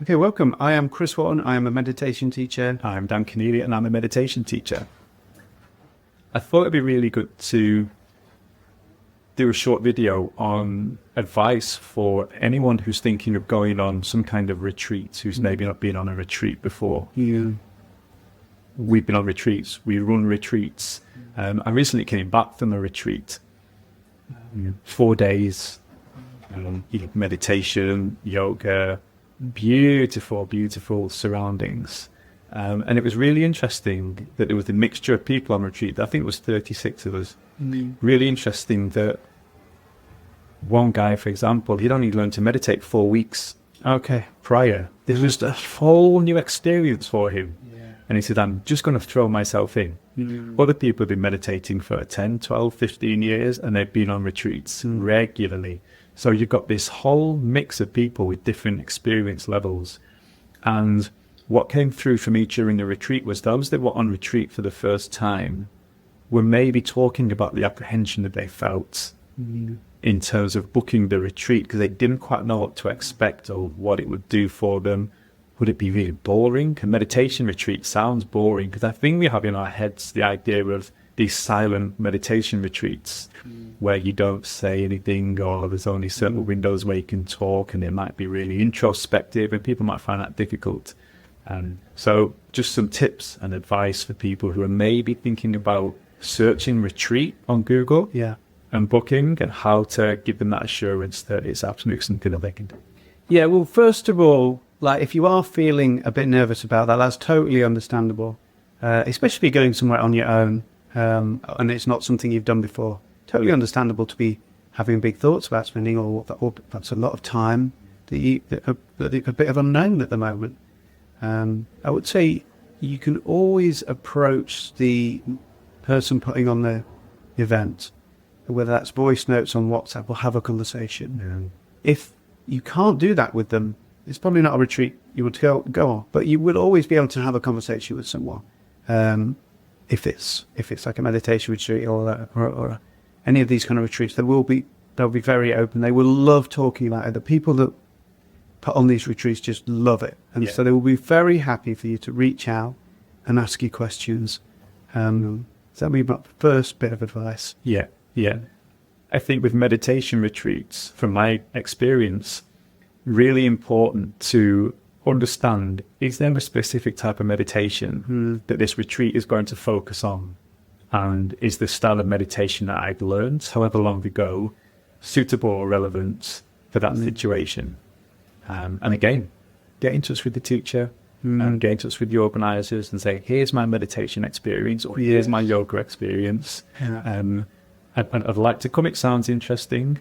Okay, welcome. I am Chris Watton. I am a meditation teacher. I'm Dan Keneally and I'm a meditation teacher. I thought it'd be really good to do a short video on advice for anyone who's thinking of going on some kind of retreat, who's maybe not been on a retreat before. Yeah. We've been on retreats, we run retreats. I recently came back from a retreat, 4 days, meditation, yoga, beautiful surroundings. And it was really interesting that there was a mixture of people on retreat. I think it was 36 of us. Really interesting that one guy, for example, he'd only learned to meditate 4 weeks prior. This was a whole new experience for him. And he said, I'm just going to throw myself in. Other people have been meditating for 10, 12, 15 years, and they've been on retreats regularly. So you've got this whole mix of people with different experience levels. And what came through for me during the retreat was those that were on retreat for the first time were maybe talking about the apprehension that they felt in terms of booking the retreat, because they didn't quite know what to expect or what it would do for them. Would it be really boring? A meditation retreat sounds boring, because I think we have in our heads the idea of these silent meditation retreats where you don't say anything, or there's only certain windows where you can talk, and it might be really introspective and people might find that difficult. So just some tips and advice for people who are maybe thinking about searching retreat on Google and booking, and how to give them that assurance that it's absolutely something that they can do. Yeah, well, first of all, like if you are feeling a bit nervous about that, that's totally understandable, especially going somewhere on your own, and it's not something you've done before. Totally understandable to be having big thoughts about spending, or perhaps a lot of time that a bit of unknown at the moment. I would say you can always approach the person putting on the event, whether that's voice notes on WhatsApp or have a conversation. If you can't do that with them, it's probably not a retreat you would go on, but you will always be able to have a conversation with someone. If it's like a meditation retreat or any of these kind of retreats, they'll be very open. They will love talking about it. The people that put on these retreats just love it, and so they will be very happy for you to reach out and ask you questions. So that'll be my first bit of advice. Yeah. I think with meditation retreats, from my experience, really important to understand, is there a specific type of meditation that this retreat is going to focus on? And is the style of meditation that I've learned, however long ago, suitable or relevant for that situation? And again, get in touch with the teacher and get in touch with the organisers and say, here's my meditation experience, or here's my yoga experience. I'd like to come. It sounds interesting.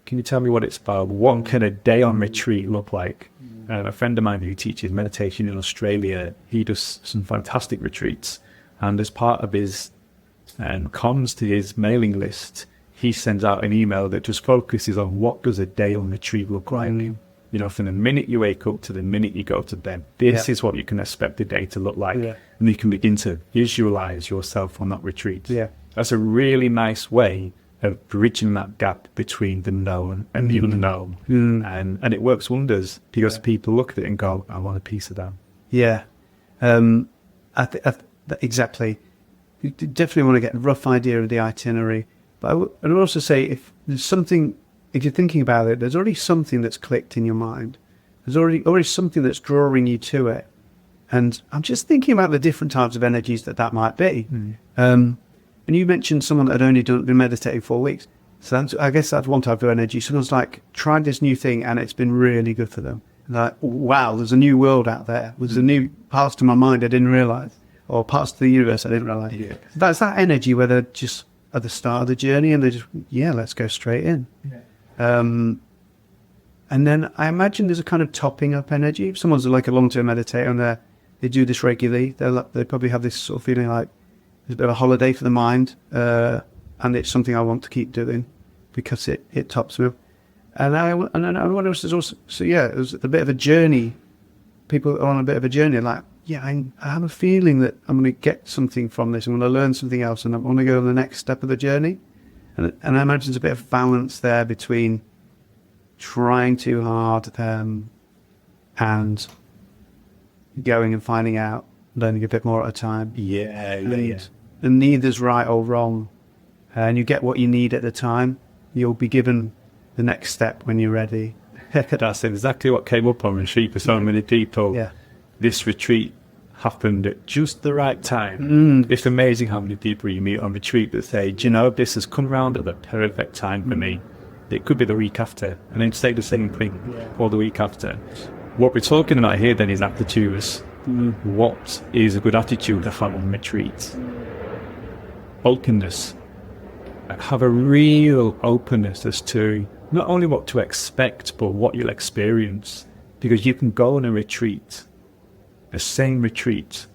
Can you tell me what it's about? What can a day on retreat look like? A friend of mine who teaches meditation in Australia, he does some fantastic retreats. And as part of his comms to his mailing list, he sends out an email that just focuses on what does a day on retreat look like. From the minute you wake up to the minute you go to bed, this is what you can expect the day to look like. And you can begin to visualize yourself on that retreat. That's a really nice way of bridging that gap between the known and the unknown. And it works wonders, because people look at it and go, I want a piece of that. Exactly. You definitely want to get a rough idea of the itinerary. But I would also say, if you're thinking about it, there's already something that's clicked in your mind. There's already something that's drawing you to it. And I'm just thinking about the different types of energies that might be. And you mentioned someone that had only been meditating 4 weeks. So I guess that's one type of energy. Someone's like tried this new thing and it's been really good for them. Like, wow, there's a new world out there. There's a new parts to my mind I didn't realize, or parts of the universe I didn't realize. That's that energy where they're just at the start of the journey and they're just, let's go straight in. And then I imagine there's a kind of topping up energy. If someone's like a long-term meditator and they do this regularly, they probably have this sort of feeling like there's a bit of a holiday for the mind, and it's something I want to keep doing because it tops me up. And what else is also, it was a bit of a journey. People are on a bit of a journey, like, I have a feeling that I'm going to get something from this. I'm going to learn something else, and I want to go on the next step of the journey. And I imagine there's a bit of balance there between trying too hard and going and finding out, learning a bit more at a time. And neither's right or wrong. And you get what you need at the time. You'll be given the next step when you're ready. That's exactly what came up on retreat for so many people. Yeah. This retreat happened at just the right time. It's amazing how many people you meet on retreat that say, do you know, this has come around at the perfect time for me. It could be the week after, and then say the same thing or the week after. What we're talking about here then is attitudes. What is a good attitude to have on retreat? Openness. Have a real openness as to not only what to expect, but what you'll experience. Because you can go on a retreat, the same retreat,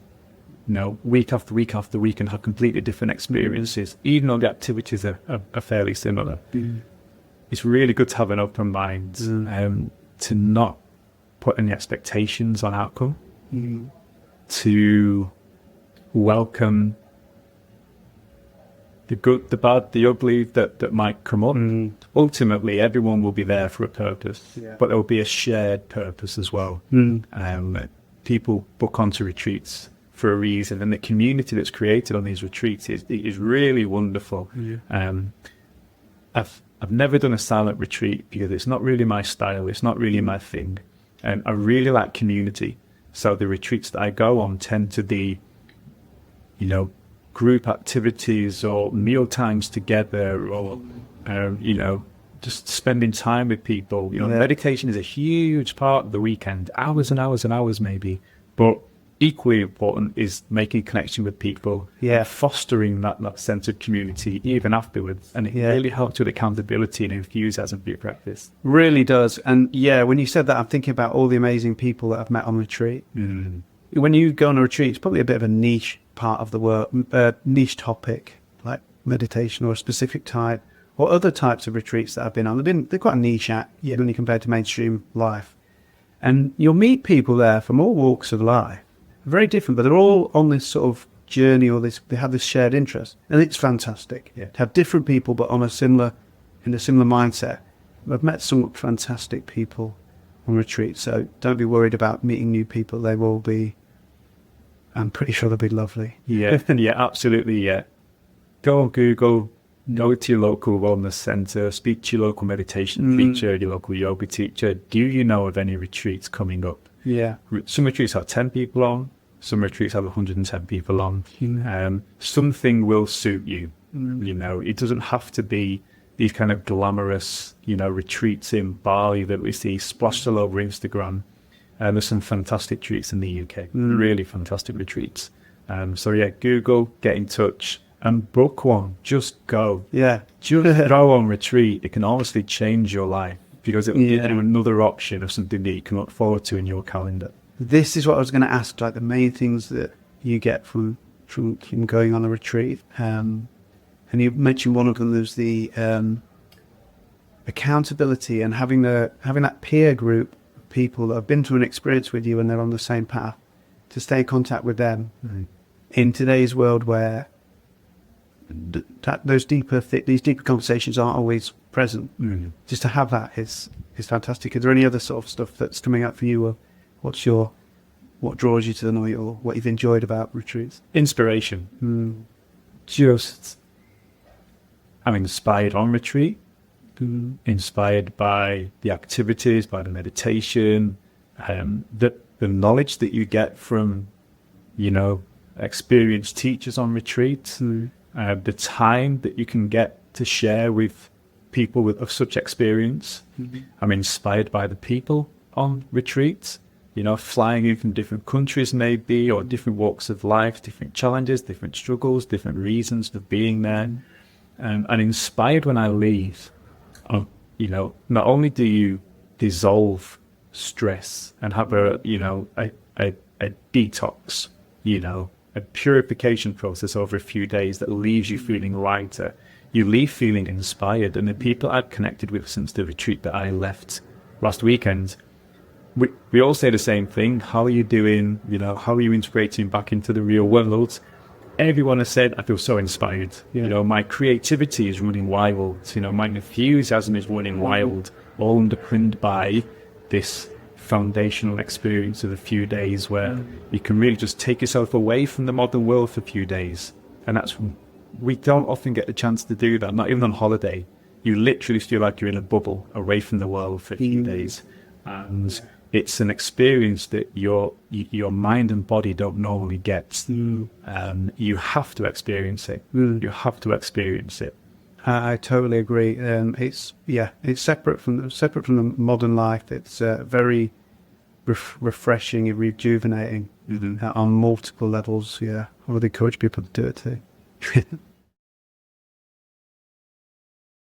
week after week after week, and have completely different experiences, even though the activities are fairly similar. It's really good to have an open mind, to not put any expectations on outcome, to welcome the good, the bad, the ugly that might come up. Ultimately, everyone will be there for a purpose, but there will be a shared purpose as well. People book onto retreats for a reason, and the community that's created on these retreats is really wonderful. I've never done a silent retreat because it's not really my style, it's not really my thing. I really like community, so the retreats that I go on tend to be, group activities or meal times together, or just spending time with people. Meditation is a huge part of the weekend, hours and hours and hours maybe, but equally important is making connection with people, fostering that sense of community even afterwards, and it really helps with accountability and enthusiasm for your practice. Really does. And when you said that, I'm thinking about all the amazing people that I've met on retreat. When you go on a retreat, it's probably a bit of a niche part of the work, niche topic like meditation or a specific type, or other types of retreats that I've been on. They're quite a niche when you compare to mainstream life. And you'll meet people there from all walks of life, very different, but they're all on this sort of journey, or they have this shared interest, and it's fantastic to have different people but in a similar mindset. I've met some fantastic people on retreat, so don't be worried about meeting new people. They will be, I'm pretty sure they'll be lovely. Absolutely. Go on Google, go to your local wellness centre, speak to your local meditation teacher, your local yoga teacher. Do you know of any retreats coming up? Some retreats have 10 people on, some retreats have 110 people on. Something will suit you. It doesn't have to be these kind of glamorous, retreats in Bali that we see splashed all over Instagram. There's some fantastic retreats in the UK, really fantastic retreats. Google, get in touch and book one. Just go. Just go on retreat. It can honestly change your life, because it will give you another option of something that you can look forward to in your calendar. This is what I was going to ask, like the main things that you get from going on a retreat. And you mentioned one of them was the accountability, and having that peer group of people that have been through an experience with you and they're on the same path, to stay in contact with them. In today's world where these deeper conversations aren't always present, just to have that is fantastic. Is there any other sort of stuff that's coming up for you, or what draws you to them, or what you've enjoyed about retreats? Inspiration. Just I'm inspired on retreat, inspired by the activities, by the meditation, the knowledge that you get from experienced teachers on retreat, the time that you can get to share with people of such experience. I'm inspired by the people on retreats, flying in from different countries maybe, or different walks of life, different challenges, different struggles, different reasons for being there. And inspired when I leave. Not only do you dissolve stress and have a detox, a purification process over a few days that leaves you feeling lighter, you leave feeling inspired. And the people I've connected with since the retreat that I left last weekend, we all say the same thing. How are you doing? How are you integrating back into the real world? Everyone has said, I feel so inspired. My creativity is running wild. My enthusiasm is running wild, all underpinned by this foundational experience of a few days where you can really just take yourself away from the modern world for a few days. And we don't often get the chance to do that, not even on holiday. You literally feel like you're in a bubble away from the world for a few days. And it's an experience that your mind and body don't normally get. You have to experience it. You have to experience it. I totally agree. It's separate from the modern life. It's very refreshing and rejuvenating on multiple levels. Yeah, I would encourage people to do it too.